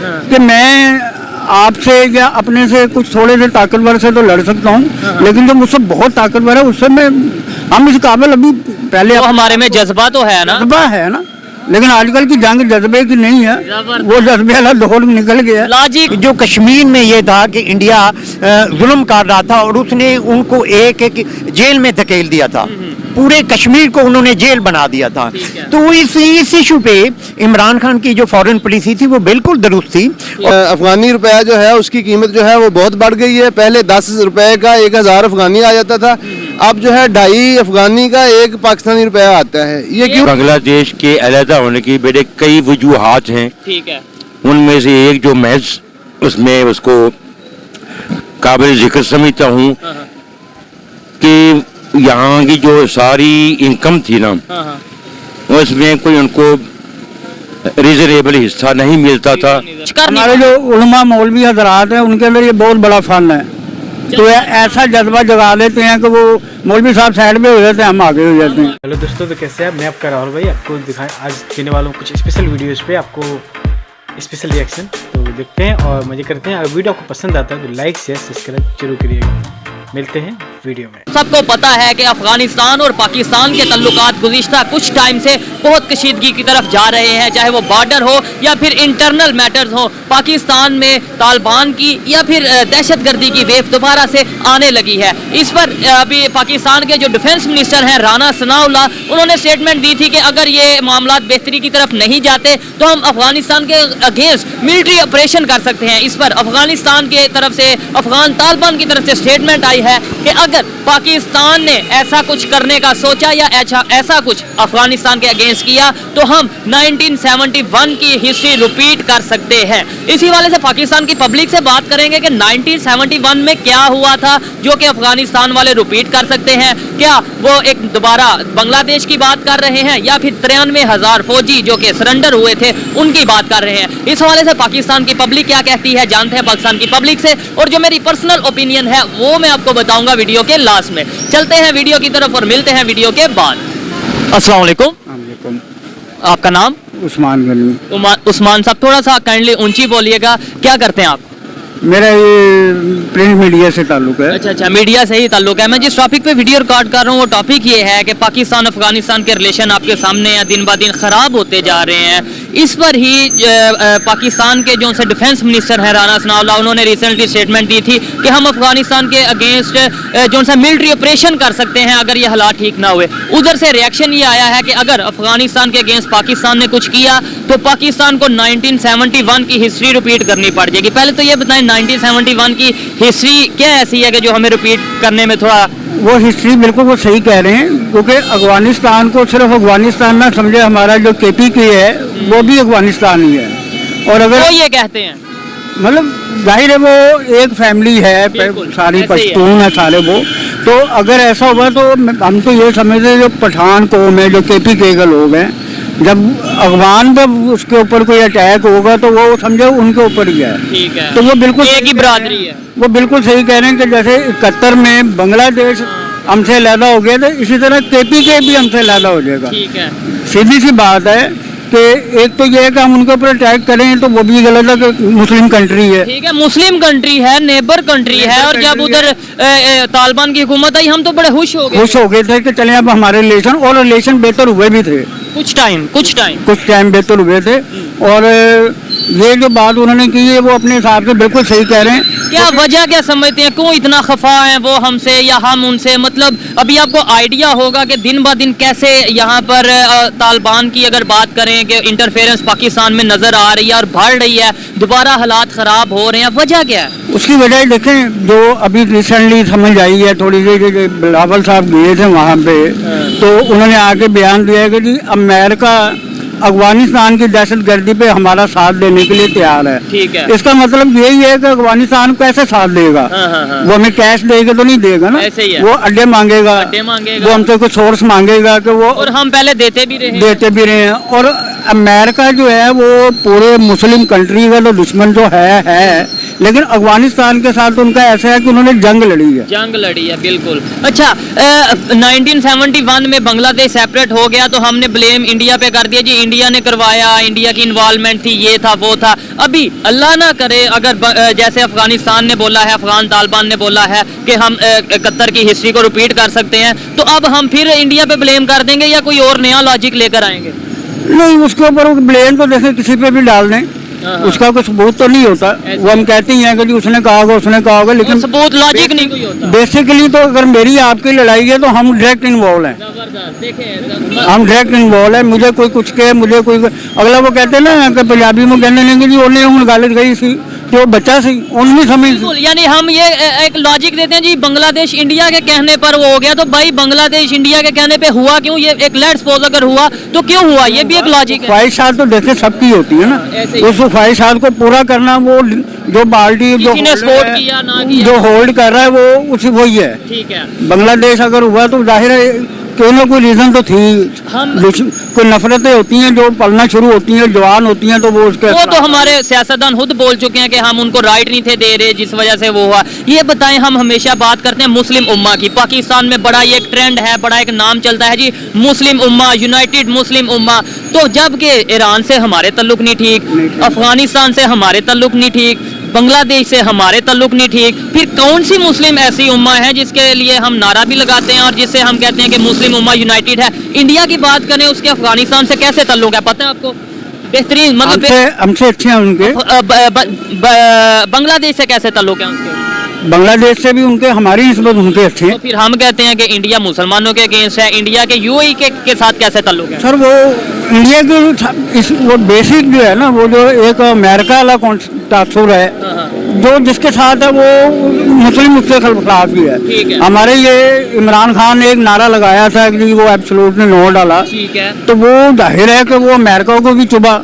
कि मैं आपसे या अपने से कुछ थोड़े से ताकतवर से तो लड़ सकता हूँ, लेकिन जो मुझसे बहुत ताकतवर है उससे हम इस काबिल अभी पहले तो हमारे में जज्बा तो है ना, जज्बा है ना, लेकिन आजकल की जंग जज्बे की नहीं है, वो जज्बे वाला दौर निकल गया। लाजी जो कश्मीर में ये था कि इंडिया जुल्म कर रहा था और उसने उनको एक एक जेल में धकेल दिया था, पूरे कश्मीर को उन्होंने जेल बना दिया था। तो इस इशू पे इमरान खान की जो फॉरेन पॉलिसी थी वो बिल्कुल दुरुस्त थी। अफगानी रुपया जो है उसकी कीमत जो है वो बहुत बढ़ गई है। पहले 10 रुपए का 1000 अफगानी आ जाता था, अब जो है 2.5 अफगानी का 1 पाकिस्तानी रुपया आता है। ये क्यों? बांग्लादेश के अलहदा होने की मेरे कई वजूहात हैं, ठीक है, उनमें से एक जो मैं उसमें उसको काबिल जिक्र समझता हूँ कि यहाँ की जो सारी इनकम थी ना, उसमें कोई उनको रिजनेबल हिस्सा नहीं मिलता था। हमारे जो उलमा मौलवी हजरात हैं उनके अंदर ये बहुत बड़ा फन है, तो ऐसा जज्बा जगा देते हैं कि वो मौलवी साहब साइड में हो जाते हैं, हम आगे हो जाते हैं। हेलो दोस्तों, तो कैसे हैं? मैं आपका राहुल भाई आपको दिखाएं आज देने वाला हूँ कुछ स्पेशल वीडियोस पे, आपको स्पेशल रिएक्शन। तो देखते हैं और मजे करते हैं। अगर वीडियो आपको पसंद आता है तो लाइक शेयर सब्सक्राइब जरूर करिएगा। मिलते हैं वीडियो में। सबको पता है कि अफगानिस्तान और पाकिस्तान के तल्लुकात गुज़िश्ता कुछ टाइम से बहुत कशीदगी की तरफ जा रहे हैं, चाहे वो बॉर्डर हो या फिर इंटरनल मैटर्स हो। पाकिस्तान में तालिबान की या फिर दहशतगर्दी की वेव दोबारा से आने लगी है। इस पर अभी पाकिस्तान के जो डिफेंस मिनिस्टर हैं राना सनाउल्लाह, उन्होंने स्टेटमेंट दी थी कि अगर ये मामला बेहतरी की तरफ नहीं जाते तो हम अफगानिस्तान के अगेंस्ट मिलिट्री ऑपरेशन कर सकते हैं। इस पर अफगानिस्तान की तरफ से, अफगान तालिबान की तरफ से स्टेटमेंट आई है कि अगर पाकिस्तान ने ऐसा कुछ करने का सोचा या ऐसा कुछ अफगानिस्तान के अगेंस्ट किया तो हम 1971 की हिस्ट्री रिपीट कर सकते हैं। इसी वाले से पाकिस्तान की पब्लिक से बात करेंगे कि 1971 में क्या हुआ था जो कि अफगानिस्तान वाले रिपीट कर सकते हैं। क्या वो एक दोबारा बांग्लादेश की बात कर रहे हैं या फिर 93,000 फौजी जो कि सरेंडर हुए थे उनकी बात कर रहे हैं। इस हवाले से पाकिस्तान की पब्लिक क्या कहती है जानते हैं पाकिस्तान की पब्लिक से, और जो मेरी पर्सनल ओपिनियन है वो मैं आपको बताऊंगा वीडियो के लास्ट में। चलते हैं वीडियो की तरफ और मिलते हैं वीडियो के बाद। अस्सलाम वालेकुम, आपका नाम? उस्मान गनी। उस्मान साहब, थोड़ा सा काइंडली ऊंची बोलिएगा। क्या करते हैं आप? मेरा ये प्रिंट मीडिया से ताल्लुक है। अच्छा, मीडिया से ही ताल्लुक है। मैं जिस टॉपिक पे वीडियो रिकॉर्ड कर रहा हूँ वो टॉपिक ये है कि पाकिस्तान अफगानिस्तान के रिलेशन आपके सामने दिन ब दिन ख़राब होते जा रहे हैं। इस पर ही पाकिस्तान के जो से डिफेंस मिनिस्टर हैं राना सनाउल्लाह, उन्होंने रिसेंटली स्टेटमेंट दी थी कि हम अफगानिस्तान के अगेंस्ट जो सा मिलिट्री ऑपरेशन कर सकते हैं अगर ये हालात ठीक ना हुए। उधर से रिएक्शन ये आया है कि अगर अफगानिस्तान के अगेंस्ट पाकिस्तान ने कुछ किया तो पाकिस्तान को 1971 की हिस्ट्री रिपीट करनी पड़ जाएगी। पहले तो ये बताएं 1971 की हिस्ट्री क्या ऐसी है कि जो हमें रिपीट करने में थोड़ा... वो हिस्ट्री बिल्कुल वो सही कह रहे हैं, क्योंकि अफगानिस्तान को सिर्फ अफगानिस्तान में समझे, हमारा जो KPK है वो भी अफगानिस्तान ही है। और अगर वो ये कहते हैं, मतलब जाहिर है वो एक फैमिली है, सारी पश्तून है सारे वो, तो अगर ऐसा होगा तो हम तो ये समझते हैं जो पठान कौम है, जो KPK के लोग हैं, जब अफगान पे उसके ऊपर कोई अटैक होगा तो वो समझे उनके ऊपर ही है। ठीक है, तो वो बिल्कुल एक ही बरादरी है। वो बिल्कुल सही कह रहे हैं कि जैसे 71 में बांग्लादेश हमसे अलहदा हो गया था, इसी तरह KPK भी हमसे अलहदा हो जाएगा। ठीक है, सीधी सी बात है कि एक तो ये है कि हम उनके ऊपर अटैक करें तो वो भी गलत है कि मुस्लिम कंट्री है। ठीक है, मुस्लिम कंट्री है, नेबर कंट्री है, और जब उधर तालिबान की हुकूमत आई हम तो बड़े खुश हो गए थे कि चले अब हमारे रिलेशन, और रिलेशन बेहतर हुए भी थे कुछ टाइम बेहतर हुए थे। और ये जो बात उन्होंने की है वो अपने हिसाब से बिल्कुल सही कह रहे हैं। क्या वजह क्या समझते हैं, क्यों इतना खफा है वो हमसे या हम उनसे? मतलब अभी आपको आइडिया होगा कि दिन ब दिन कैसे यहाँ पर तालिबान की अगर बात करें कि इंटरफेरेंस पाकिस्तान में नजर आ रही है और बढ़ रही है, दोबारा हालात खराब हो रहे हैं। वजह क्या है? उसकी वजह देखें, जो अभी रिसेंटली समझ आई है थोड़ी सी, बिलावल साहब गए थे वहाँ पे, तो उन्होंने आके बयान दिया है कि जी अमेरिका अफगानिस्तान की दहशतगर्दी पे हमारा साथ देने के लिए तैयार है। ठीक है, इसका मतलब यही है कि अफगानिस्तान को कैसे साथ देगा। वो हमें कैश देगा तो नहीं देगा ना, ऐसे ही है। वो अड्डे मांगेगा, वो हमसे कुछ सोर्स मांगेगा कि वो, और हम पहले देते भी रहे हैं। और अमेरिका जो है वो पूरे मुस्लिम कंट्री का तो दुश्मन जो है लेकिन अफगानिस्तान के साथ उनका ऐसा है कि उन्होंने जंग लड़ी है। जंग लड़ी है, बिल्कुल। अच्छा, 1971 में बांग्लादेश सेपरेट हो गया तो हमने ब्लेम इंडिया पे कर दिया जी, इंडिया ने करवाया, इंडिया की इन्वॉल्वमेंट थी, ये था वो था। अभी अल्लाह ना करे अगर जैसे अफगानिस्तान ने बोला है, अफगान तालिबान ने बोला है कि हम 71 की हिस्ट्री को रिपीट कर सकते हैं, तो अब हम फिर इंडिया पे ब्लेम कर देंगे या कोई और नया लॉजिक लेकर आएंगे? नहीं, उसके ऊपर ब्लेम तो देखें किसी पे भी डाल दें, उसका कुछ सबूत तो नहीं होता। वो हम कहते ही हैं कि जी उसने कहा होगा, लेकिन सबूत लॉजिक नहीं कोई होता। बेसिकली तो अगर मेरी आपकी लड़ाई है तो हम डायरेक्ट इन्वॉल्व हैं, हम डायरेक्ट इन्वॉल्व है। मुझे कोई कुछ कहे, मुझे कोई अगला वो कहते हैं ना कि पंजाबी में कहने लेंगे जी उन्हें उन गल गई सी जो बच्चा सी उन्हीं समझ। यानी हम ये एक लॉजिक देते हैं जी, बांग्लादेश इंडिया के कहने पर वो हो गया, तो भाई बांग्लादेश इंडिया के कहने पे हुआ क्यों? ये एक लेट्स सपोज अगर हुआ तो क्यों हुआ, ये भी एक लॉजिक है। ख्वाहिशात तो देखे सबकी होती है ना, उस ख्वाहिशात को पूरा करना वो जो पार्टी जो सपोर्ट किया ना किया, जो होल्ड कर रहा है वो उसी वही है। ठीक है, बांग्लादेश अगर हुआ तो जाहिर है कोई ना कोई रीजन तो थी। कोई नफरतें होती हैं जो पलना शुरू होती हैं, जवान होती हैं, तो वो उसके वो तो हमारे सियासतदान खुद बोल चुके हैं कि हम उनको राइट नहीं थे दे रहे, जिस वजह से वो हुआ। ये बताएं, हम हमेशा बात करते हैं मुस्लिम उम्मा की, पाकिस्तान में बड़ा ये एक ट्रेंड है, बड़ा एक नाम चलता है जी मुस्लिम उम्मा, यूनाइटेड मुस्लिम उम्मा। तो जबकि ईरान से हमारे तल्लुक नहीं ठीक, अफगानिस्तान से हमारे तल्लुक नहीं ठीक, बांग्लादेश से हमारे तल्लुक नहीं ठीक, फिर कौन सी मुस्लिम ऐसी उम्मा है जिसके लिए हम नारा भी लगाते हैं और जिससे हम कहते हैं कि मुस्लिम उम्मा यूनाइटेड है? इंडिया की बात करें, उसके अफगानिस्तान से कैसे तल्लुक है पता है आपको? बेहतरीन, मतलब हमसे अच्छे हैं उनके। बांग्लादेश से कैसे तल्लुक है उनके? बांग्लादेश से भी उनके हमारी निस्बत उनके अच्छे हैं। तो फिर हम कहते हैं कि इंडिया मुसलमानों के अगेंस्ट है, इंडिया के यूएई के साथ कैसे तल्लुक है? सर वो इंडिया के वो बेसिक जो है ना, वो जो एक अमेरिका वाला तासुर है जो जिसके साथ है वो मुस्लिम उसके खिलाफ भी है। हमारे ये इमरान खान ने एक नारा लगाया था कि वो एब्सोल्युटली नो डाला, ठीक है, तो वो जाहिर है कि वो अमेरिका को भी चुभा,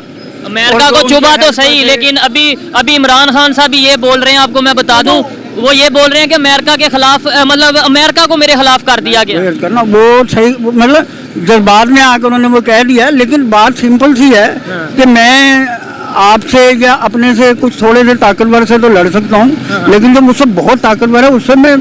अमेरिका को चुभा तो सही, लेकिन अभी इमरान खान साहब ये बोल रहे हैं, आपको मैं बता दूं, वो ये बोल रहे हैं कि अमेरिका के खिलाफ, मतलब अमेरिका को मेरे खिलाफ कर दिया गया करना, वो सही, मतलब जज्बात में आकर उन्होंने वो कह दिया। लेकिन बात सिंपल सी है कि मैं आपसे या अपने से कुछ थोड़े से ताकतवर से तो लड़ सकता हूँ, लेकिन जो मुझसे बहुत ताकतवर है उससे मैं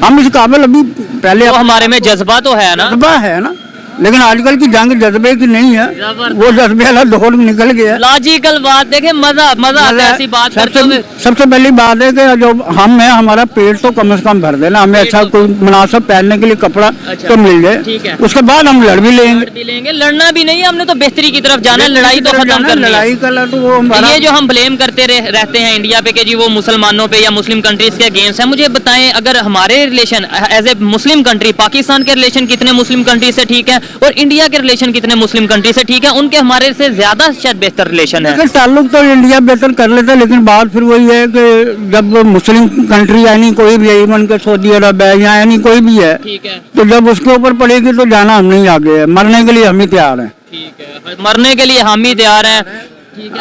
हम इस काबिल अभी पहले तो हमारे में जज्बा तो है ना, जज्बा है ना, लेकिन आजकल की जंग जज्बे की नहीं है, वो जज्बे वाला दौर निकल गया। लॉजिकल बात देखें, मजा आता है ऐसी बात करते हुए। सबसे पहली बात है कि जो हम है हमारा पेट तो कम से कम भर देना, हमें अच्छा कोई मुनासिब पहनने के लिए कपड़ा तो मिल जाए, उसके बाद हम लड़ भी लेंगे। लड़ना भी नहीं, हमने तो बेहतरी की तरफ जाना है, लड़ाई तो खत्म करनी है। लड़ाई का तो वो ये जो हम ब्लेम करते रहते हैं इंडिया पे कि जी वो मुसलमानों पे या मुस्लिम कंट्रीज के अगेंस्ट है, मुझे बताएं अगर हमारे relation as a Muslim country, Pakistan के रिलेशन कितने मुस्लिम कंट्री से ठीक है और इंडिया के रिलेशन कितने मुस्लिम कंट्री से ठीक है? उनके हमारे से ज्यादा शायद बेहतर रिलेशन है। ताल्लुक तो इंडिया बेहतर कर लेता है, लेकिन बात फिर वही है कि जब मुस्लिम कंट्री यानी कोई भी है, इवन के सऊदी अरब है या यानी कोई भी है, ठीक है, तो जब उसके ऊपर पड़ेगी तो जाना हम नहीं आगे है, मरने के लिए हम ही तैयार हैं। ठीक है, मरने के लिए हम ही तैयार हैं,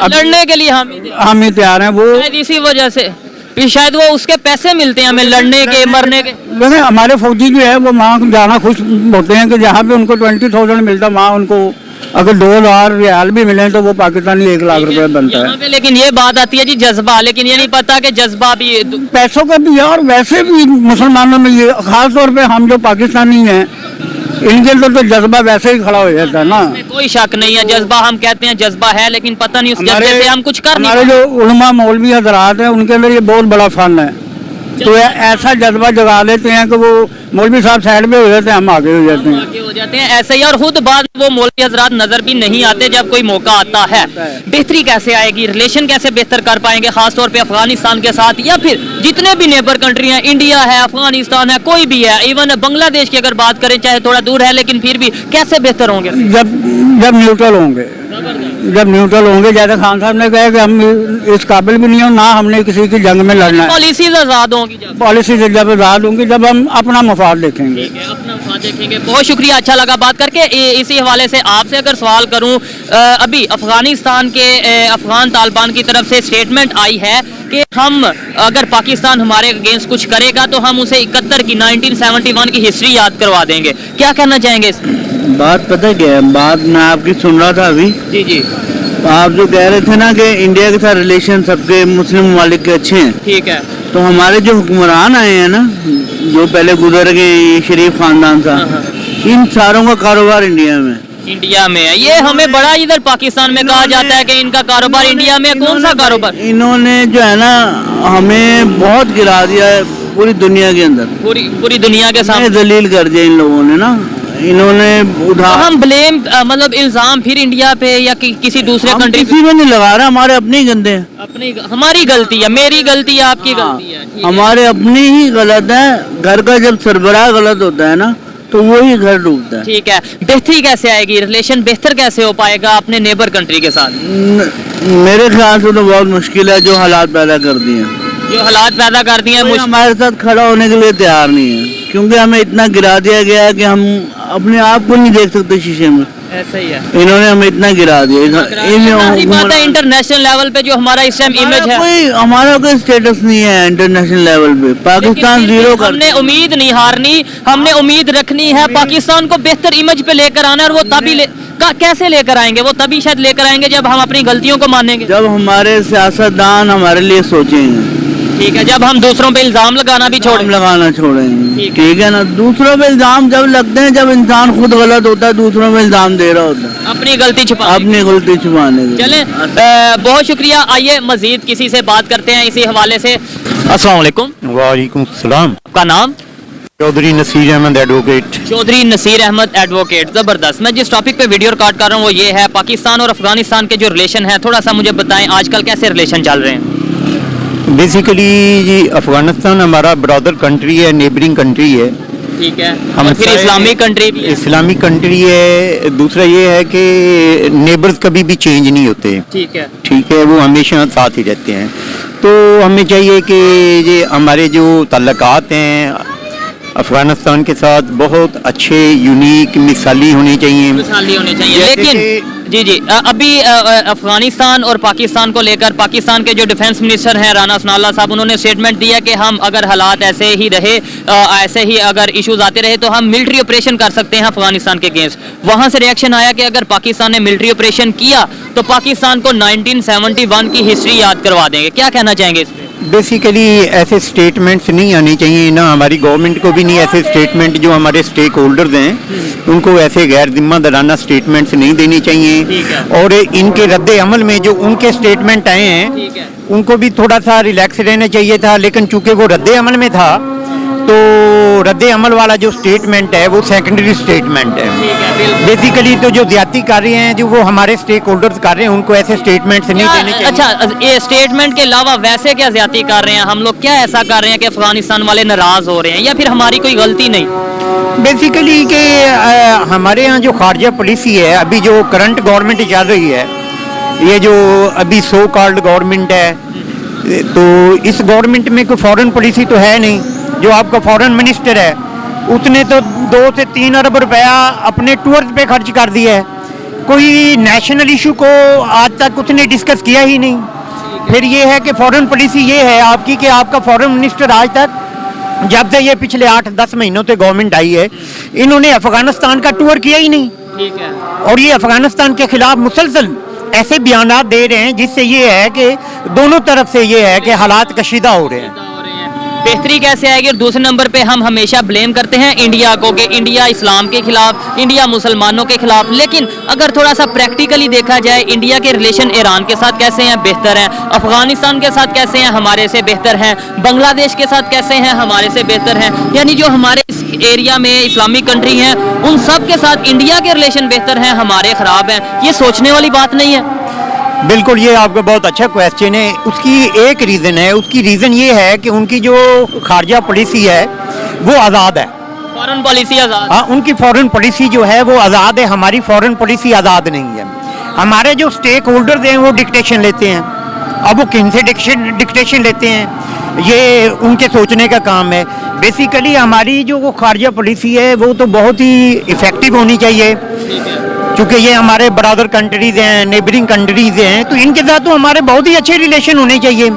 लड़ने के लिए हम ही तैयार हैं। वो इसी वजह से शायद वो उसके पैसे मिलते हैं हमें लड़ने के, मरने के। लेकिन हमारे फौजी जो है वो वहाँ जाना खुश होते हैं कि जहाँ पे उनको 20,000 मिलता है, वहाँ उनको अगर 2,000 रियाल भी मिले तो वो पाकिस्तानी 1 लाख रुपए बनता है। लेकिन ये बात आती है जी जज्बा, लेकिन ये नहीं पता कि जज्बा भी पैसों का भी है और वैसे भी मुसलमानों में ये खास तौर पे हम जो पाकिस्तानी हैं इनके तो जज्बा वैसे ही खड़ा हो जाता है ना, कोई शक नहीं है। जज्बा हम कहते हैं जज्बा है, लेकिन पता नहीं उस जज्बे से हम कुछ कर नहीं। हमारे जो उलमा मौलवी हजरात हैं उनके अंदर ये बहुत बड़ा फन है, तो ऐसा जज्बा जगा देते हैं कि वो मौलवी साहब साइड में हो जाते हैं, हम आगे हो जाते हैं, ऐसे ही। और खुद बाद वो मौलवी हजरात नजर भी नहीं आते जब कोई मौका आता है। बेहतरी कैसे आएगी, रिलेशन कैसे बेहतर कर पाएंगे, खासतौर पे अफगानिस्तान के साथ या फिर जितने भी नेबर कंट्री हैं, इंडिया है, अफगानिस्तान है, कोई भी है, इवन बांग्लादेश की अगर बात करें, चाहे थोड़ा दूर है लेकिन फिर भी कैसे बेहतर होंगे? जब न्यूट्रल होंगे, जैसे खान साहब ने कहा कि हम इस काबिल भी नहीं हो ना हमने किसी की जंग में लड़ना है। पॉलिसीज आजाद होंगी, पॉलिसी से जब आजाद होंगी, जब हम अपना मफाद देखेंगे। अपना मफाद देखेंगे। बहुत शुक्रिया, अच्छा लगा बात करके। इसी हवाले से आपसे अगर सवाल करूं, अभी अफगानिस्तान के अफगान तालिबान की तरफ से स्टेटमेंट आई है कि हम अगर पाकिस्तान हमारे अगेंस्ट कुछ करेगा तो हम उसे 71 की 1971 की हिस्ट्री याद करवा देंगे। क्या कहना चाहेंगे इसमें? बात पता क्या है, बात मैं आपकी सुन रहा था अभी। जी जी। आप जो कह रहे थे ना कि इंडिया के साथ रिलेशन सबके मुस्लिम ममालिक के अच्छे हैं, ठीक है। तो हमारे जो हुक्मरान आए हैं ना, जो पहले गुजर गए, ये शरीफ खानदान था, इन सारों का कारोबार इंडिया में इंडिया में है। ये हमें बड़ा इधर पाकिस्तान में कहा जाता है कि इनका कारोबार इंडिया में। कौन सा कारोबार? इन्होंने जो है ना हमें बहुत गिरा दिया है पूरी दुनिया के अंदर, पूरी दुनिया के सामने दलील कर दिया इन लोगों ने ना। इन्होंने तो हम ब्लेम मतलब इल्जाम फिर इंडिया पे या किसी दूसरे कंट्री पे? किसी में नहीं लगा रहा, हमारे अपने ही गंदे हैं। अपनी हमारी गलती है, मेरी गलती है, आपकी गलती है, ठीक है। हमारे अपने ही गलत है। घर का जब सरबराह गलत होता है ना तो वही घर डूबता है। ठीक है। बेहतरी कैसे आएगी, रिलेशन बेहतर कैसे हो पाएगा अपने नेबर कंट्री के साथ? मेरे ख्याल से तो बहुत मुश्किल है, जो हालात पैदा कर दिए हैं, जो हालात पैदा कर दिए हैं। हमारे साथ खड़ा होने के लिए तैयार नहीं है, क्योंकि हमें इतना गिरा दिया गया है कि हम अपने आप को नहीं देख सकते शीशे में। ऐसा ही है, इन्होंने हमें इतना गिरा दिया। बात है इंटरनेशनल लेवल पे जो हमारा इस टाइम इमेज है, हमारा कोई स्टेटस नहीं है इंटरनेशनल लेवल पे। पाकिस्तान जीरो कर। हमने उम्मीद नहीं हारनी, हमने उम्मीद रखनी है। पाकिस्तान को बेहतर इमेज पे लेकर आना, और वो तभी कैसे लेकर आएंगे? वो तभी शायद लेकर आएंगे जब हम अपनी गलतियों को मानेंगे, जब हमारे सियासतदान हमारे लिए सोचेंगे। ठीक है। जब हम दूसरों पे इल्जाम लगाना भी लगाना छोड़ेंगे, ठीक है ना। दूसरों पे इल्जाम जब लगते हैं, जब इंसान खुद गलत होता है, दूसरों पे इल्जाम दे रहा होता है, अपनी गलती छुपाने के। चलें, बहुत शुक्रिया। आइए मजीद किसी से बात करते हैं इसी हवाले से। अस्सलाम वालेकुम। वालेकुम सलाम। आपका नाम? चौधरी नसीर अहमद एडवोकेट। चौधरी नसीर अहमद एडवोकेट, जबरदस्त। मैं जिस टॉपिक पे वीडियो रिकॉर्ड कर रहा हूँ वो ये है पाकिस्तान और अफगानिस्तान के जो रिलेशन है, थोड़ा सा मुझे बताएं आजकल कैसे रिलेशन चल रहे हैं? बेसिकली जी अफगानिस्तान हमारा ब्रदर कंट्री है, नेबरिंग कंट्री है। ठीक है। हम और फिर इस्लामिक कंट्री भी है। इस्लामिक कंट्री है। दूसरा ये है कि नेबर्स कभी भी चेंज नहीं होते, ठीक है, ठीक है, वो हमेशा साथ ही रहते हैं। तो हमें चाहिए कि ये हमारे जो ताल्लुकात हैं अफगानिस्तान के साथ बहुत अच्छे, यूनिक, मिसाली होने चाहिए। मिसाली होने चाहिए। लेकिन जी अभी अफगानिस्तान और पाकिस्तान को लेकर पाकिस्तान के जो डिफेंस मिनिस्टर हैं राना सनाउल्लाह साहब, उन्होंने स्टेटमेंट दिया कि हम अगर हालात ऐसे ही रहे, ऐसे ही अगर इश्यूज आते रहे तो हम मिलिट्री ऑपरेशन कर सकते हैं अफगानिस्तान के अगेंस्ट। वहां से रिएक्शन आया कि अगर पाकिस्तान ने मिलिट्री ऑपरेशन किया तो पाकिस्तान को 1971 की हिस्ट्री याद करवा देंगे। क्या कहना चाहेंगे इस पे? बेसिकली ऐसे स्टेटमेंट्स नहीं आने चाहिए, ना हमारी गवर्नमेंट को भी नहीं ऐसे स्टेटमेंट। जो हमारे स्टेक होल्डर्स हैं उनको ऐसे गैर जिम्मेदाराना स्टेटमेंट्स नहीं देनी चाहिए। और इनके रद्द अमल में जो उनके स्टेटमेंट आए हैं उनको भी थोड़ा सा रिलैक्स रहना चाहिए था, लेकिन चूंकि वो रद्द अमल में था तो रद्द अमल वाला जो स्टेटमेंट है वो सेकेंडरी स्टेटमेंट है। बेसिकली तो जो ज्यादती कर रहे हैं, जो वो हमारे स्टेक होल्डर्स कर रहे हैं, उनको ऐसे स्टेटमेंट्स नहीं देने चाहिए। अच्छा, ये स्टेटमेंट के अलावा वैसे क्या ज्यादती कर रहे हैं? हम लोग क्या ऐसा कर रहे हैं कि अफगानिस्तान वाले नाराज हो रहे हैं, या फिर हमारी कोई गलती नहीं? बेसिकली कि हमारे यहाँ जो खारजा पॉलिसी है, अभी जो करंट गवर्नमेंट चल रही है, ये जो अभी सो कॉल्ड गवर्नमेंट है, तो इस गवर्नमेंट में कोई फॉरेन पॉलिसी तो है नहीं। जो आपका फॉरेन मिनिस्टर है उसने तो 2 से 3 अरब रुपया अपने टूर्स पे खर्च कर दिया है। कोई नेशनल इशू को आज तक उसने डिस्कस किया ही नहीं। फिर ये है कि फॉरेन पॉलिसी ये है आपकी कि आपका फॉरेन मिनिस्टर आज तक, जब से ये पिछले 8-10 महीनों से गवर्नमेंट आई है, इन्होंने अफगानिस्तान का टूर किया ही नहीं। ठीक है। और ये अफगानिस्तान के खिलाफ मुसलसल ऐसे बयानात दे रहे हैं जिससे ये है कि दोनों तरफ से ये है कि हालात कशीदा हो रहे हैं। बेहतरी कैसे आएगी? और दूसरे नंबर पे हम हमेशा ब्लेम करते हैं इंडिया को कि इंडिया इस्लाम के खिलाफ, इंडिया मुसलमानों के खिलाफ। लेकिन अगर थोड़ा सा प्रैक्टिकली देखा जाए, इंडिया के रिलेशन ईरान के साथ कैसे हैं? बेहतर हैं। अफगानिस्तान के साथ कैसे हैं? हमारे से बेहतर हैं। बांग्लादेश के साथ कैसे हैं? हमारे से बेहतर हैं। यानी जो हमारे इस एरिया में इस्लामिक कंट्री हैं उन सब के साथ इंडिया के रिलेशन बेहतर हैं, हमारे खराब हैं। ये सोचने वाली बात नहीं है? बिल्कुल, ये आपका बहुत अच्छा क्वेश्चन है। उसकी एक रीज़न है, उसकी रीज़न ये है कि उनकी जो खारजा पॉलिसी है वो आज़ाद है। फॉरेन पॉलिसी आज़ाद? हाँ, उनकी फॉरेन पॉलिसी जो है वो आज़ाद है। हमारी फॉरेन पॉलिसी आज़ाद नहीं है। हमारे जो स्टेक होल्डर्स हैं वो डिक्टेशन लेते हैं। अब वो किन से डिक्टेशन लेते हैं, ये उनके सोचने का काम है। बेसिकली हमारी जो वो खारजा पॉलिसी है वो तो बहुत ही इफ़ेक्टिव होनी चाहिए, क्योंकि ये हमारे ब्रदर कंट्रीज हैं, नेबरिंग कंट्रीज हैं, तो इनके साथ तो हमारे बहुत ही अच्छे रिलेशन होने चाहिए।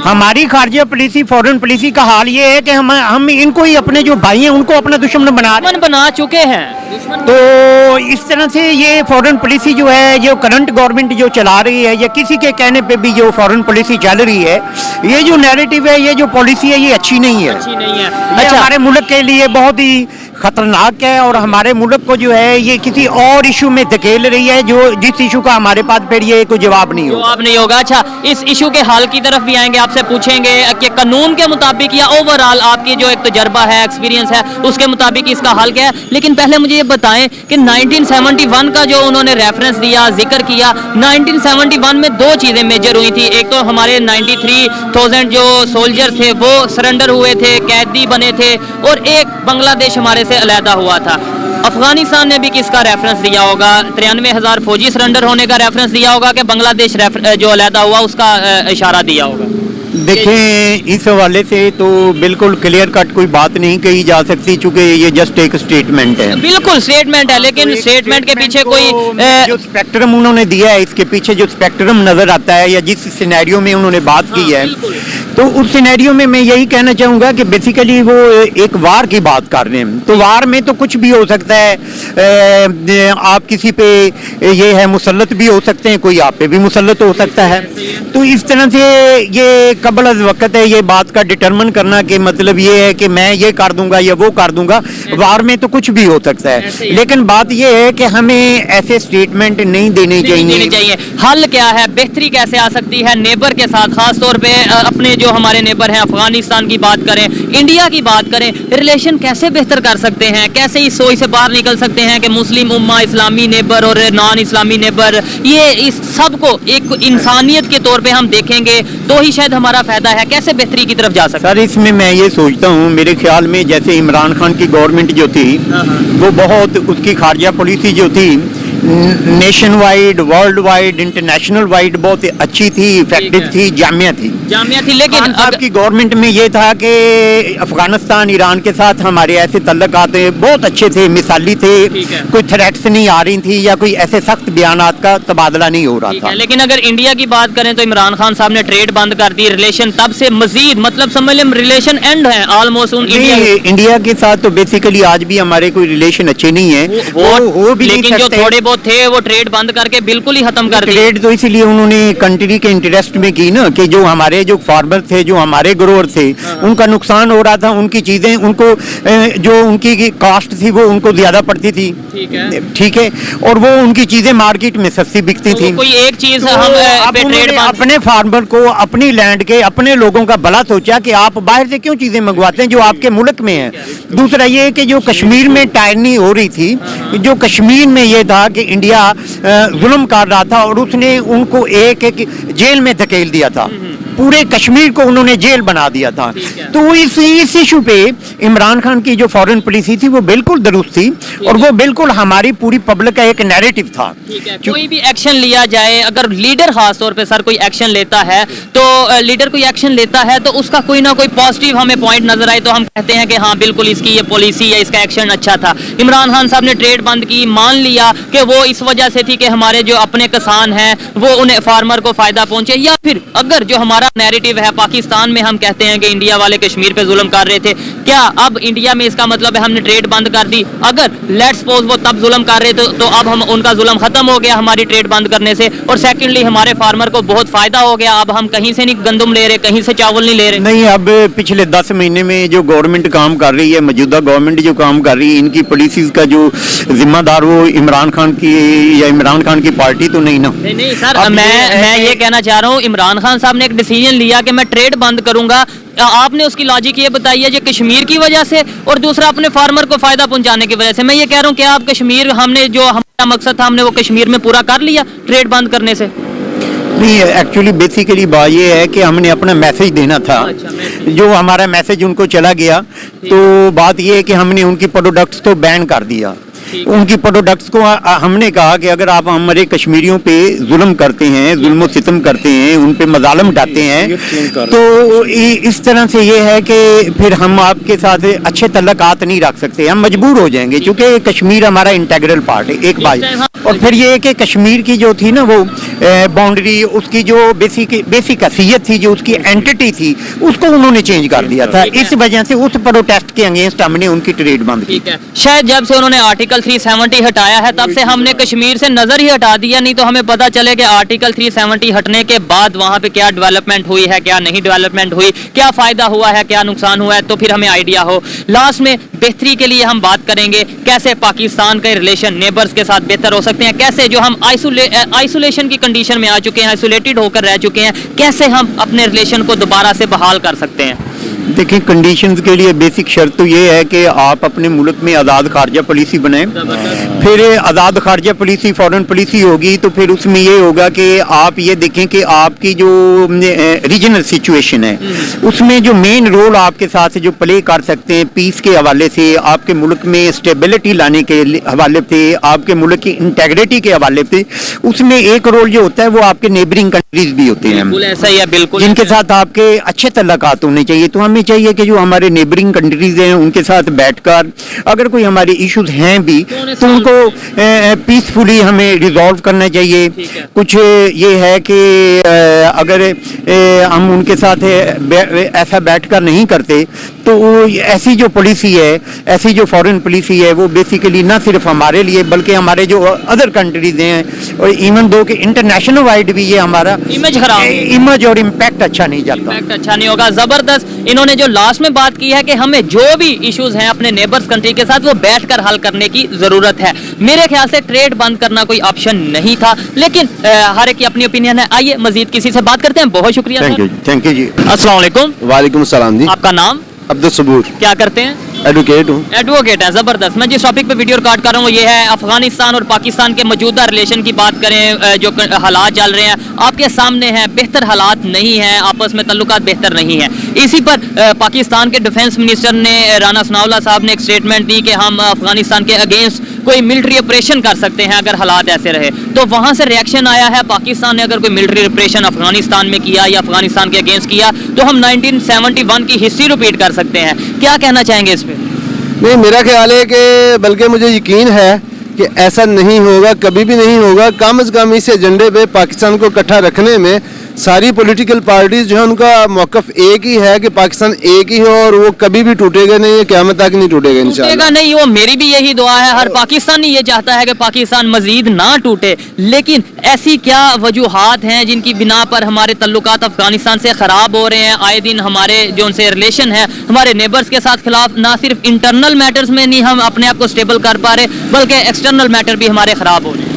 हमारी खारजा पॉलिसी, फॉरेन पॉलिसी का हाल ये है कि हम इनको ही अपने जो भाई हैं उनको अपना दुश्मन बना चुके हैं। तो इस तरह से ये फॉरेन पॉलिसी जो है, जो करंट गवर्नमेंट जो चला रही है, या किसी के कहने पे भी जो फॉरेन पॉलिसी चल रही है, ये जो नैरेटिव है, ये जो पॉलिसी है, ये अच्छी नहीं है। अच्छी नहीं है। ये हमारे मुल्क के लिए बहुत ही खतरनाक है, और हमारे मुल्क को जो है ये किसी और इशू में धकेल रही है, जो जिस इशू का हमारे पास फिर ये कोई जवाब नहीं होगा। जवाब नहीं होगा। अच्छा, इस इशू के हल की तरफ भी आएंगे, आपसे पूछेंगे कि कानून के मुताबिक या ओवरऑल आपकी जो एक तजर्बा है, एक्सपीरियंस है, उसके मुताबिक इसका हल क्या है। लेकिन पहले मुझे ये बताएं कि 1971 का जो उन्होंने रेफरेंस दिया, जिक्र किया, 1971 में दो चीजें मेजर हुई थी। एक तो हमारे 93,000 जो सोल्जर थे वो सरेंडर हुए थे, कैदी बने थे, और एक बांग्लादेश हमारे से अलहदा हुआ था। अफगानिस्तान ने भी किसका रेफरेंस दिया होगा? 93,000 फौजी सरेंडर होने का रेफरेंस दिया होगा कि बांग्लादेश जो अलहदा हुआ उसका इशारा दिया होगा? देखें, इस हवाले से तो बिल्कुल क्लियर कट कोई बात नहीं कही जा सकती, चूंकि ये जस्ट एक स्टेटमेंट है। बिल्कुल स्टेटमेंट है, लेकिन स्टेटमेंट के पीछे कोई जो स्पेक्ट्रम उन्होंने दिया है, इसके पीछे जो स्पेक्ट्रम नजर आता है, या जिस सिनेरियो में उन्होंने बात की है, तो उस सिनेरियो में मैं यही कहना चाहूंगा कि बेसिकली वो एक वार की बात कर रहे हैं। तो वार में तो कुछ भी हो सकता है, आप किसी पे ये है मुसल्लत भी हो सकते हैं, कोई आप पे भी मुसल्लत हो सकता है। तो इस तरह से ये कबल अज़ वक़्त है ये बात का डिटरमिन करना कि मतलब ये है कि मैं ये कर दूंगा या वो कर दूंगा। वार में तो कुछ भी हो सकता है, लेकिन बात ये है कि हमें ऐसे स्टेटमेंट नहीं देने चाहिए। हल क्या है, बेहतरी कैसे आ सकती है नेबर के साथ, खास तौर पे अपने जो हमारे नेबर हैं, अफगानिस्तान की बात करें, इंडिया की बात करें, रिलेशन कैसे बेहतर कर सकते हैं, कैसे इस सोच से बाहर निकल सकते हैं कि मुस्लिम उम्मा, इस्लामी नेबर और नॉन इस्लामी नेबर, ये इस सब को एक इंसानियत के तौर पे हम देखेंगे तो ही शायद हमारा फायदा है। कैसे बेहतरी की तरफ जा सकते हैं? सर, इसमें मैं ये सोचता हूँ, मेरे ख्याल में जैसे इमरान खान की गवर्नमेंट जो थी, वो बहुत, उसकी खारजा पॉलिसी जो थी nation wide, world wide, international wide बहुत अच्छी थी, इफेक्टिव थी, जामिया थी। लेकिन खान साहब की गवर्नमेंट में ये था कि अफगानिस्तान, ईरान के साथ हमारे ऐसे तल्लुकात बहुत अच्छे थे, मिसाली थे, कोई थ्रेट्स नहीं आ रही थी, या कोई ऐसे सख्त बयानात का तबादला नहीं हो रहा था। लेकिन अगर इंडिया की बात करें तो इमरान खान साहब ने ट्रेड बंद कर दी, रिलेशन तब से मजीद, मतलब समझ लें रिलेशन एंड है ऑलमोस्ट इंडिया के साथ। तो बेसिकली आज भी हमारे कोई रिलेशन अच्छे नहीं है, वो भी, लेकिन जो थोड़े बहुत थे वो ट्रेड बंद करके बिल्कुल ही खत्म कर दिया। ट्रेड तो इसीलिए उन्होंने कंट्री के इंटरेस्ट में की ना, कि जो हमारे जो फार्मर थे, जो हमारे ग्रोअर थे, उनका नुकसान हो रहा था, उनकी चीजें उनको जो उनकी कॉस्ट थी वो उनको ज्यादा पड़ती थी, ठीक है, और वो उनकी चीजें मार्केट में सस्ती बिकती थी। कोई एक चीज तो हम अपने फार्मर को, अपनी लैंड के, अपने लोगों का भला सोचा कि आप बाहर से क्यों चीजें मंगवाते हैं जो आपके मुल्क में है। दूसरा ये कि जो कश्मीर में टायरनी हो रही थी, जो कश्मीर में ये था कि इंडिया जुल्म कर रहा था, और उसने उनको एक जेल में धकेल दिया था, पूरे कश्मीर को उन्होंने जेल बना दिया था। तो इस इशू पे इमरान खान की जो फॉरेन पॉलिसी थी वो बिल्कुल दुरुस्त थी, और वो बिल्कुल हमारी पूरी पब्लिक का एक नैरेटिव था। कोई भी एक्शन लिया जाए, अगर लीडर खास तौर पे सर कोई एक्शन लेता है, तो लीडर कोई एक्शन लेता है तो उसका कोई ना कोई पॉजिटिव हमें पॉइंट नजर आए तो हम कहते हैं कि हाँ बिल्कुल इसकी ये पॉलिसी या इसका एक्शन अच्छा था। इमरान खान साहब ने ट्रेड बंद की, मान लिया कि वो इस वजह से थी कि हमारे जो अपने किसान हैं वो उन्हें फार्मर को फायदा पहुंचे, या फिर अगर जो हमारा नैरेटिव है पाकिस्तान में हम कहते हैं कि इंडिया वाले कश्मीर पे जुल्म कर रहे थे, क्या अब इंडिया में इसका मतलब है हमने ट्रेड बंद कर दी? अगर लेट्स सपोज वो तब जुल्म कर रहे थे तो अब हम उनका जुल्म खत्म हो गया हमारी ट्रेड बंद करने से, और सेकंडली हमारे फार्मर को बहुत फायदा हो गया, अब हम कहीं से नहीं गंदम ले रहे, कहीं से चावल नहीं ले रहे। नहीं, अब पिछले 10 महीने में जो गवर्नमेंट काम कर रही है, मौजूदा गवर्नमेंट जो काम कर रही है, इनकी पॉलिसीज का जो जिम्मेदार वो इमरान खान की या इमरान खान की पार्टी तो नहीं ना। नहीं सर, मैं ये कहना चाह रहा हूँ, इमरान खान साहब ने एक डिसीजन लिया कि मैं ट्रेड बंद करूंगा, आपने उसकी लॉजिक ये बताई है कि कश्मीर की वजह से, और दूसरा अपने फार्मर को फायदा पहुंचाने की वजह से। मैं ये कह रहा हूँ कि आप कश्मीर, हमने जो हमारा मकसद था हमने वो कश्मीर में पूरा कर लिया ट्रेड बंद करने से? नहीं, एक्चुअली बेसिकली बात ये है कि हमने अपना मैसेज देना था। जो हमारा मैसेज उनको चला गया, तो बात ये है कि हमने उनकी प्रोडक्ट्स को बैन कर दिया। उनकी प्रोडक्ट्स को हमने कहा कि अगर आप हमारे कश्मीरियों पे जुल्म करते हैं, जुल्म सितम करते हैं, उन पे मजालम ढाते हैं, तो इस तरह से ये है कि फिर हम आपके साथ अच्छे तल्लुकात नहीं रख सकते, हम मजबूर हो जाएंगे, क्योंकि कश्मीर हमारा इंटेग्रल पार्ट है। एक बात और फिर ये कि कश्मीर की जो थी ना वो बाउंड्री, उसकी जो बेसिक हैसियत थी, जो उसकी एंटिटी थी, उसको उन्होंने चेंज कर दिया था। इस वजह से उस प्रोटेस्ट के अगेंस्ट हमने उनकी ट्रेड बंद की। ठीक है, शायद जब से उन्होंने आर्टिकल 370 हटाया है तब से हमने कश्मीर से नजर ही हटा दिया, नहीं तो हमें पता चले कि आर्टिकल 370 हटने के बाद वहां पे क्या डेवलपमेंट हुई है, क्या नहीं डेवलपमेंट हुई, क्या फायदा हुआ है, क्या नुकसान हुआ है, तो फिर हमें आइडिया हो। लास्ट में बेहतरी के लिए हम बात करेंगे कैसे पाकिस्तान के रिलेशन नेबर्स के साथ बेहतर हो सकते हैं, कैसे जो हम आइसोलेशन की कंडीशन में आ चुके हैं, आइसोलेटेड होकर रह चुके हैं, कैसे हम अपने रिलेशन को दोबारा से बहाल कर सकते हैं। देखिए, कंडीशंस के लिए बेसिक शर्त तो ये है कि आप अपने मुल्क में आज़ाद खारजा पॉलिसी बनाएं। फिर आज़ाद खारजा पॉलिसी फॉरेन पॉलिसी होगी तो फिर उसमें ये होगा कि आप ये देखें कि आपकी जो रीजनल सिचुएशन है उसमें जो मेन रोल आपके साथ जो प्ले कर सकते हैं पीस के हवाले से, आपके मुल्क में स्टेबिलिटी लाने के हवाले से, आपके मुल्क की इंटेग्रिटी के हवाले से, उसमें एक रोल जो होता है वो आपके नेबरिंग कंट्रीज भी होते हैं, बिल्कुल ऐसा ही है, बिल्कुल जिनके साथ आपके अच्छे तल्लुकात होने चाहिए। तो हमें चाहिए कि जो हमारे नेबरिंग कंट्रीज हैं उनके साथ बैठकर अगर कोई हमारे इश्यूज हैं भी तो उनको पीसफुली हमें रिजॉल्व करना चाहिए। कुछ ये है कि अगर हम उनके साथ ऐसा बैठकर नहीं करते तो ऐसी जो पॉलिसी है, ऐसी जो फॉरेन पॉलिसी है, वो बेसिकली ना सिर्फ हमारे लिए बल्कि हमारे जो अदर कंट्रीज हैं, और इवन दो कि इंटरनेशनल वाइड भी ये हमारा इमेज और इम्पैक्ट अच्छा नहीं जाता, इम्पैक्ट अच्छा नहीं होगा। जबरदस्त इन्होंने जो लास्ट में बात की है कि हमें जो भी इश्यूज हैं अपने नेबर्स कंट्री के साथ वो बैठकर हल करने की जरूरत है। मेरे ख्याल से ट्रेड बंद करना कोई ऑप्शन नहीं था, लेकिन हर एक की अपनी ओपिनियन है। आइए मजीद किसी से बात करते हैं। बहुत शुक्रिया। थैंक यू जी। अस्सलाम वालेकुम। वालेकुम सलाम जी। आपका नाम? अब्दुल सबूर। क्या करते हैं? एडवोकेट हूँ। एडवोकेट है, जबरदस्त। मैं जिस टॉपिक पे वीडियो रिकॉर्ड कर रहा हूँ ये है अफगानिस्तान और पाकिस्तान के मौजूदा रिलेशन की बात करें। जो हालात चल रहे हैं आपके सामने हैं, बेहतर हालात नहीं हैं, आपस में तल्लुकात बेहतर नहीं है। इसी पर पाकिस्तान के डिफेंस मिनिस्टर ने राना सनाउल्लाह साहब ने एक स्टेटमेंट दी कि हम अफगानिस्तान के अगेंस्ट कोई मिलिट्री ऑपरेशन कर सकते हैं अगर हालात ऐसे रहे। तो वहां से रिएक्शन आया है, पाकिस्तान ने अगर कोई मिलिट्री ऑपरेशन अफगानिस्तान में किया या अफगानिस्तान के अगेंस्ट किया तो हम 1971 की हिस्ट्री रिपीट कर सकते हैं। क्या कहना चाहेंगे इस पे? नहीं, मेरा ख्याल है कि बल्कि मुझे यकीन है कि ऐसा नहीं होगा, कभी भी नहीं होगा। कम से कम इस एजेंडे पे पाकिस्तान को इकट्ठा रखने में सारी पॉलिटिकल पार्टीज जो है उनका मौकफ एक ही है कि पाकिस्तान एक ही हो और वो कभी भी टूटेगा नहीं, क़यामत तक नहीं टूटेगा इंशाअल्लाह। टूटेगा नहीं, वो मेरी भी यही दुआ है। हर पाकिस्तानी ये चाहता है कि पाकिस्तान मजीद ना टूटे, लेकिन ऐसी क्या वजूहात हैं जिनकी बिना पर हमारे तल्लुकात अफगानिस्तान से ख़राब हो रहे हैं? आए दिन हमारे जो उनसे रिलेशन है हमारे नेबर्स के साथ खिलाफ, ना सिर्फ इंटरनल मैटर्स में नहीं हम अपने आप को स्टेबल कर पा रहे बल्कि एक्सटर्नल मैटर भी हमारे ख़राब हो रहे हैं।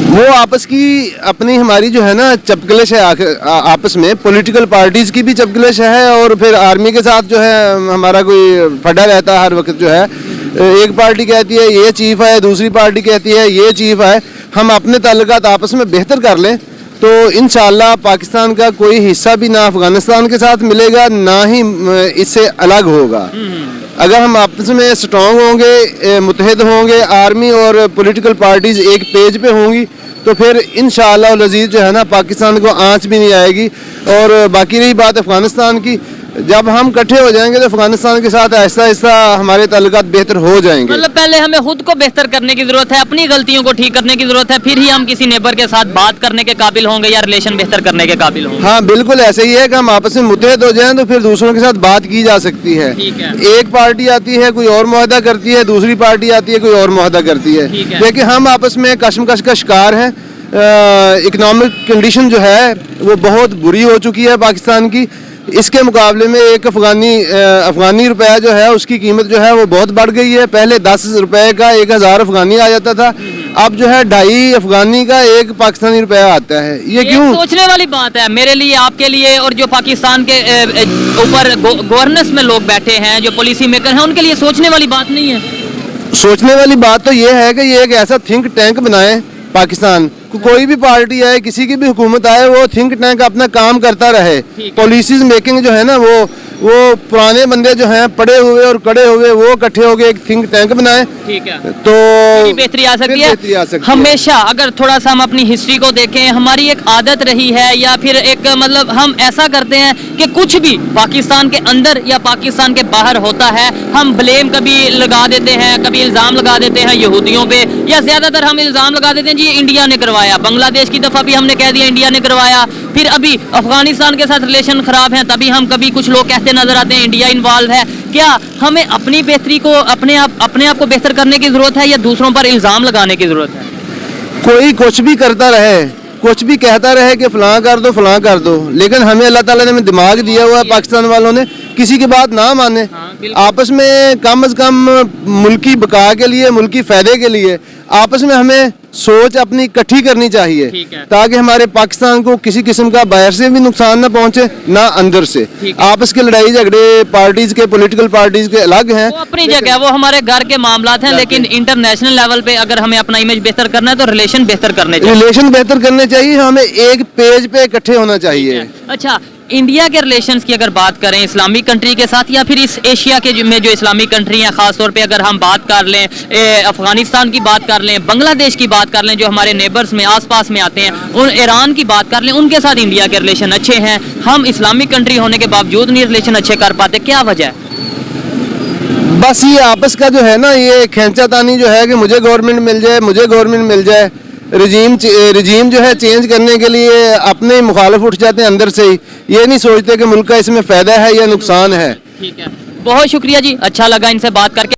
वो आपस की अपनी हमारी जो है ना चपकलिश है, आपस में पॉलिटिकल पार्टीज की भी चपकलिश है और फिर आर्मी के साथ जो है हमारा कोई फटा रहता है हर वक्त। जो है एक पार्टी कहती है ये चीफ है, दूसरी पार्टी कहती है ये चीफ है। हम अपने ताल्लुकात आपस में बेहतर कर लें तो इंशाअल्लाह पाकिस्तान का कोई हिस्सा भी ना अफगानिस्तान के साथ मिलेगा ना ही इससे अलग होगा। अगर हम आपस में स्ट्रॉन्ग होंगे, मुत्तहिद होंगे, आर्मी और पॉलिटिकल पार्टीज एक पेज पे होंगी तो फिर इंशाअल्लाह अज़ीज़ जो है ना पाकिस्तान को आंच भी नहीं आएगी। और बाकी रही बात अफगानिस्तान की, जब हम इकट्ठे हो जाएंगे तो अफगानिस्तान के साथ ऐसा ऐसा हमारे ताल्लुकात बेहतर हो जाएंगे। मतलब पहले हमें खुद को बेहतर करने की जरूरत है, अपनी गलतियों को ठीक करने की जरूरत है, फिर ही हम किसी नेबर के साथ बात करने के काबिल होंगे या रिलेशन बेहतर करने के काबिल होंगे। हाँ बिल्कुल ऐसे ही है कि हम आपस में मुत्तहिद हो जाएं तो फिर दूसरों के साथ बात की जा सकती है। एक पार्टी आती है कोई और मुआहदा करती है, दूसरी पार्टी आती है कोई और मुआहदा करती है, लेकिन हम आपस में कशमकश का शिकार हैं। इकोनॉमिक कंडीशन जो है वो बहुत बुरी हो चुकी है पाकिस्तान की। इसके मुकाबले में एक अफगानी रुपया जो है उसकी कीमत जो है वो बहुत बढ़ गई है। पहले 10 रुपए का 1000 अफगानी आ जाता था, अब जो है 2.5 अफगानी का 1 पाकिस्तानी रुपया आता है। ये क्यों? सोचने वाली बात है मेरे लिए, आपके लिए और जो पाकिस्तान के ऊपर गवर्नेंस में लोग बैठे हैं, जो पॉलिसी मेकर हैं, उनके लिए सोचने वाली बात नहीं है। सोचने वाली बात तो ये है कि ये एक ऐसा थिंक टैंक बनाए पाकिस्तान कोई भी पार्टी आए, किसी की भी हुकूमत आए, वो थिंक टैंक अपना काम करता रहे। पॉलिसीज मेकिंग जो है ना, वो पुराने बंदे जो हैं पढ़े हुए और कड़े हुए, वो इकट्ठे हो गए एक थिंक टैंक बनाए, ठीक है, तो बेहतरी आ सकती बेहतरी आ सकती है। हमेशा अगर थोड़ा सा हम अपनी हिस्ट्री को देखें, हमारी एक आदत रही है या फिर एक मतलब हम ऐसा करते हैं कि कुछ भी पाकिस्तान के अंदर या पाकिस्तान के बाहर होता है, हम ब्लेम कभी लगा देते हैं, कभी इल्ज़ाम लगा देते हैं यहूदियों पे, या ज़्यादातर हम इल्ज़ाम लगा देते हैं जी इंडिया ने करवाया। बांग्लादेश की दफ़ा भी हमने कह दिया इंडिया ने करवाया, फिर अभी अफगानिस्तान के साथ रिलेशन ख़राब हैं, तभी हम कभी कुछ लोग कहते नजर आते हैं इंडिया इन्वॉल्व है। क्या हमें अपनी बेहतरी को अपने आप को बेहतर करने की जरूरत है या दूसरों पर इल्जाम लगाने की जरूरत है? कोई कुछ भी करता रहे, कुछ भी कहता रहे कि फलां कर दो, लेकिन हमें अल्लाह ताला ने दिमाग दिया हुआ है, पाकिस्तान वालों ने किसी की बात ना माने, आपस में कम से कम मुल्की बका के लिए, मुल्की फायदे के लिए आपस में हमें सोच अपनी इकट्ठी करनी चाहिए, ताकि हमारे पाकिस्तान को किसी किस्म का बाहर से भी नुकसान ना पहुंचे, ना अंदर से। आपस के लड़ाई झगड़े पार्टीज के, पॉलिटिकल पार्टीज के अलग हैं, वो अपनी जगह, वो हमारे घर के मामलात हैं, लेकिन इंटरनेशनल लेवल पे अगर हमें अपना इमेज बेहतर करना है तो रिलेशन बेहतर करने चाहिए। रिलेशन बेहतर करने चाहिए, हमें एक पेज पे इकट्ठे होना चाहिए। अच्छा, इंडिया के रिलेशंस की अगर बात करें इस्लामिक कंट्री के साथ या फिर इस एशिया के में जो इस्लामिक कंट्री हैं, खास तौर पे अगर हम बात कर लें अफगानिस्तान की बात कर लें, बांग्लादेश की बात कर लें, जो हमारे नेबर्स में आसपास में आते हैं, उन ईरान की बात कर लें, उनके साथ इंडिया के रिलेशन अच्छे हैं, हम इस्लामिक कंट्री होने के बावजूद नहीं रिलेशन अच्छे कर पाते, क्या वजह है? बस ये आपस का जो है ना, ये खींचातानी जो है कि मुझे गवर्नमेंट मिल जाए, रजीम जो है चेंज करने के लिए अपने ही मुखालिफ उठ जाते हैं अंदर से ही, ये नहीं सोचते कि मुल्क का इसमें फायदा है या नुकसान है। ठीक है, बहुत शुक्रिया जी, अच्छा लगा इनसे बात करके।